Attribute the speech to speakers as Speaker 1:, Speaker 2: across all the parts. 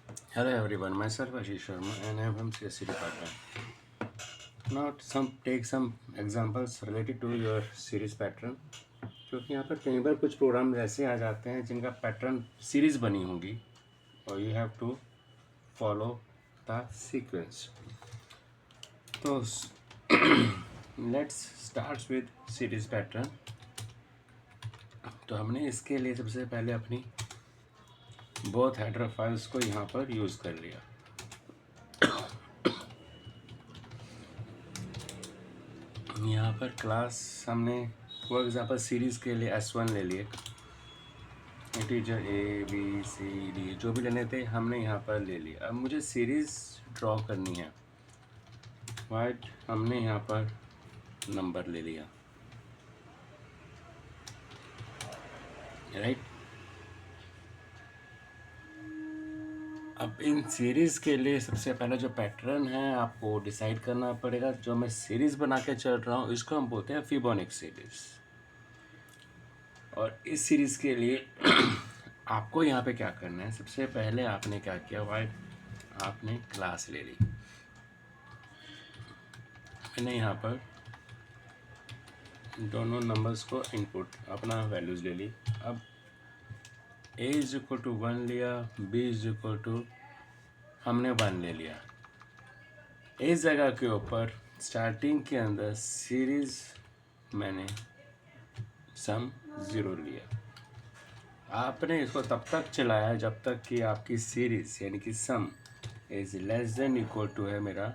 Speaker 1: Hello everyone, myself Ashish Sharma and I am from CSC department. Now take some examples related to your series pattern. क्योंकि यहाँ पर कई बार कुछ programme ऐसे आ जाते हैं जिनका पैटर्न सीरीज बनी होगी और you have to follow the sequence. तो let's start with series pattern. तो हमने इसके लिए सबसे पहले अपनी बोथ हेडर फाइल्स को यहाँ पर यूज़ कर लिया. यहाँ पर क्लास हमने फॉर एग्जाम्पल सीरीज़ के लिए S1 ले लिए. इंटीजर ABCD जो भी लेने थे हमने यहाँ पर ले लिया. अब मुझे सीरीज़ ड्रॉ करनी है. वाइट हमने यहाँ पर नंबर ले लिया. राइट. अब इन सीरीज़ के लिए सबसे पहले जो पैटर्न है आपको डिसाइड करना पड़ेगा. जो मैं सीरीज़ बना के चल रहा हूँ इसको हम बोलते हैं फिबोनाची सीरीज़. और इस सीरीज़ के लिए आपको यहाँ पे क्या करना है. सबसे पहले आपने क्या किया, वाइट आपने क्लास ले ली. मैंने यहाँ पर दोनों नंबर्स को इनपुट अपना वैल्यूज़ ले ली. अब a इज इक्वल टू 1 लिया, b इज इक्वल टू हमने 1 ले लिया. इस जगह के ऊपर स्टार्टिंग के अंदर सीरीज़ मैंने सम 0 लिया. आपने इसको तब तक चलाया जब तक कि आपकी सीरीज़ यानी कि sum is less than equal to है मेरा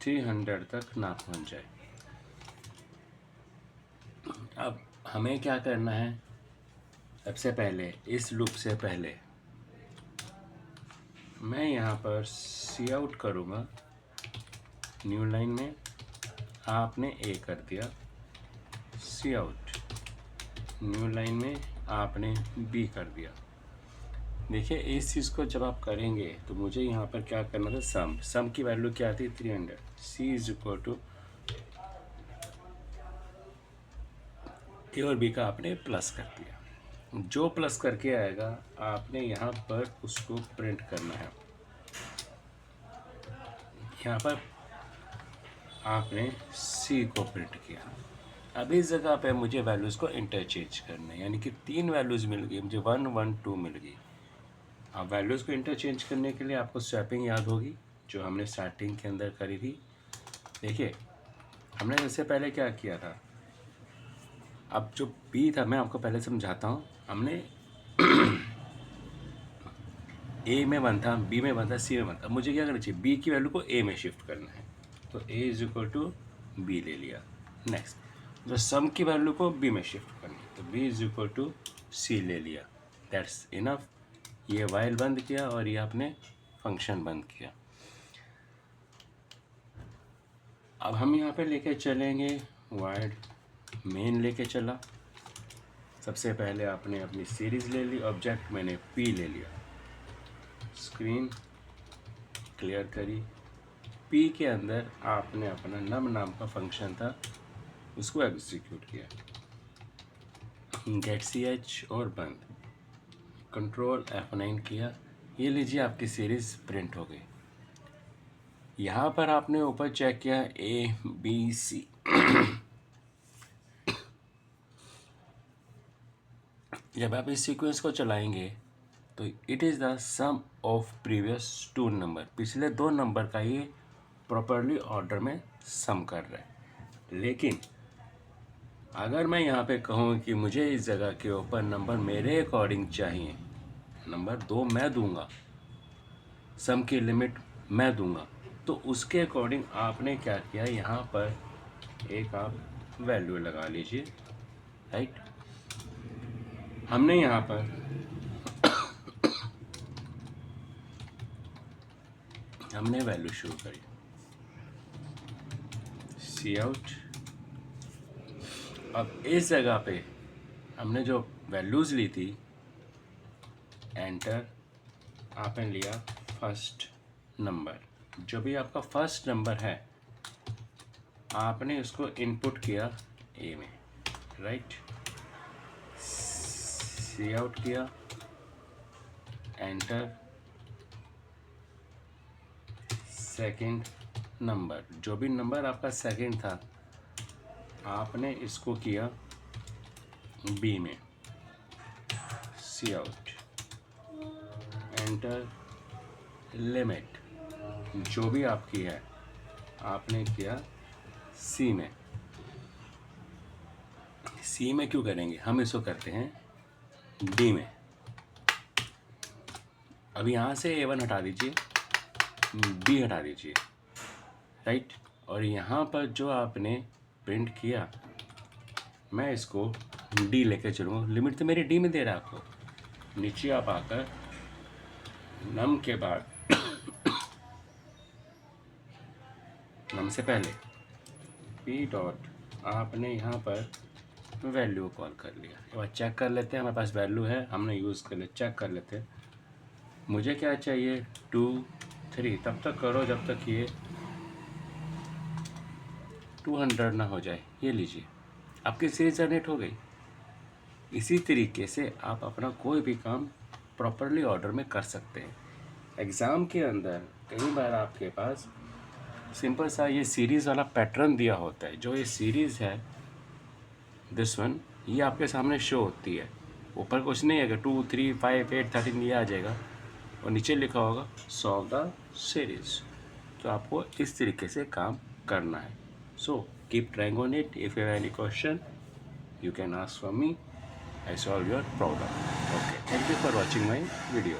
Speaker 1: 300 तक ना पहुंच जाए. अब हमें क्या करना है, सबसे पहले इस लूप से पहले मैं यहाँ पर सी आउट करूँगा. न्यू लाइन में आपने ए कर दिया, सी आउट. न्यू लाइन में आपने बी कर दिया. देखिए इस चीज़ को जब आप करेंगे तो मुझे यहाँ पर क्या करना था, सम की वैल्यू क्या थी 300. सी इज इक्वल टू ए और बी का आपने प्लस कर दिया. जो प्लस करके आएगा आपने यहाँ पर उसको प्रिंट करना है. यहाँ पर आपने सी को प्रिंट किया. अब इस जगह पे मुझे वैल्यूज़ को इंटरचेंज करना है, यानी कि 3 वैल्यूज़ मिल गई मुझे, 1 1 2 मिल गई. अब वैल्यूज़ को इंटरचेंज करने के लिए आपको स्वैपिंग याद होगी जो हमने स्टार्टिंग के अंदर करी थी. देखिए हमने सबसे पहले क्या किया था. अब जो बी था मैं आपको पहले समझाता हूँ. हमने ए में 1 था, बी में 1 था, सी में 1 था. मुझे क्या करना चाहिए, बी की वैल्यू को ए में शिफ्ट करना है. तो ए इज इक्वल टू बी ले लिया. नेक्स्ट जो सम की वैल्यू को बी में शिफ्ट करनी है तो बी इज इक्वल टू सी ले लिया. That's enough. ये वाइल बंद किया और ये आपने फंक्शन बंद किया. अब हम यहाँ पे लेके चलेंगे वाइड मेन लेके चला. सबसे पहले आपने अपनी सीरीज़ ले ली, ऑब्जेक्ट मैंने पी ले लिया. स्क्रीन क्लियर करी. पी के अंदर आपने अपना नम नाम का फंक्शन था उसको एग्जीक्यूट किया. गेट सी एच और बंद. कंट्रोल F9 किया. ये लीजिए आपकी सीरीज़ प्रिंट हो गई. यहाँ पर आपने ऊपर चेक किया ABC. जब आप इस सीक्वेंस को चलाएंगे तो it is the sum of previous 2 number. पिछले 2 नंबर का ये प्रॉपरली ऑर्डर में सम कर रहा है. लेकिन अगर मैं यहाँ पे कहूँ कि मुझे इस जगह के ऊपर नंबर मेरे अकॉर्डिंग चाहिए, नंबर 2 मैं दूंगा, सम की लिमिट मैं दूंगा, तो उसके अकॉर्डिंग आपने क्या किया, यहाँ पर एक आप वैल्यू लगा लीजिए. राइट. हमने यहाँ पर हमने वैल्यू शुरू करी. सी आउट. अब इस जगह पे हमने जो वैल्यूज़ ली थी, एंटर. आपने लिया फर्स्ट नंबर. जो भी आपका फर्स्ट नंबर है आपने उसको इनपुट किया ए में. राइट. सी आउट किया, एंटर. सेकंड नंबर, जो भी नंबर आपका सेकंड था आपने इसको किया बी में, सी आउट, एंटर लिमिट, जो भी आपकी है आपने किया सी में। सी में क्यों करेंगे, हम इसको करते हैं डी में। अब यहाँ से A1 हटा दीजिए, बी हटा दीजिए, राइट। और यहाँ पर जो आपने प्रिंट किया मैं इसको डी लेके चलूँगा, लिमिट तो मेरी डी में दे रहा है आपको। नीचे आप आकर नम के बाद नम से पहले पी डॉट आपने यहाँ पर वैल्यू कॉल कर लिया। एक बार चेक कर लेते हैं, हमारे पास वैल्यू है, हमने यूज़ कर लिया, चेक कर लेते हैं। मुझे क्या चाहिए 2 3, तब तक करो जब तक ये 200 ना हो जाए। ये लीजिए, आपकी सीरीज जनरेट हो गई। इसी तरीके से आप अपना कोई भी काम प्रॉपरली ऑर्डर में कर सकते हैं। एग्ज़ाम के अंदर कई बार आपके पास सिंपल सा ये सीरीज़ वाला पैटर्न दिया होता है। जो ये सीरीज़ है दिस वन, ये आपके सामने शो होती है। ऊपर कुछ नहीं है कि 2 3 5 8 13 ये आ जाएगा, और नीचे लिखा होगा सॉल्व द सीरीज़। तो आपको इस तरीके से काम करना है। So keep trying on it. If you have any question you can ask for me. I solve your problem. Okay, thank you for watching my video.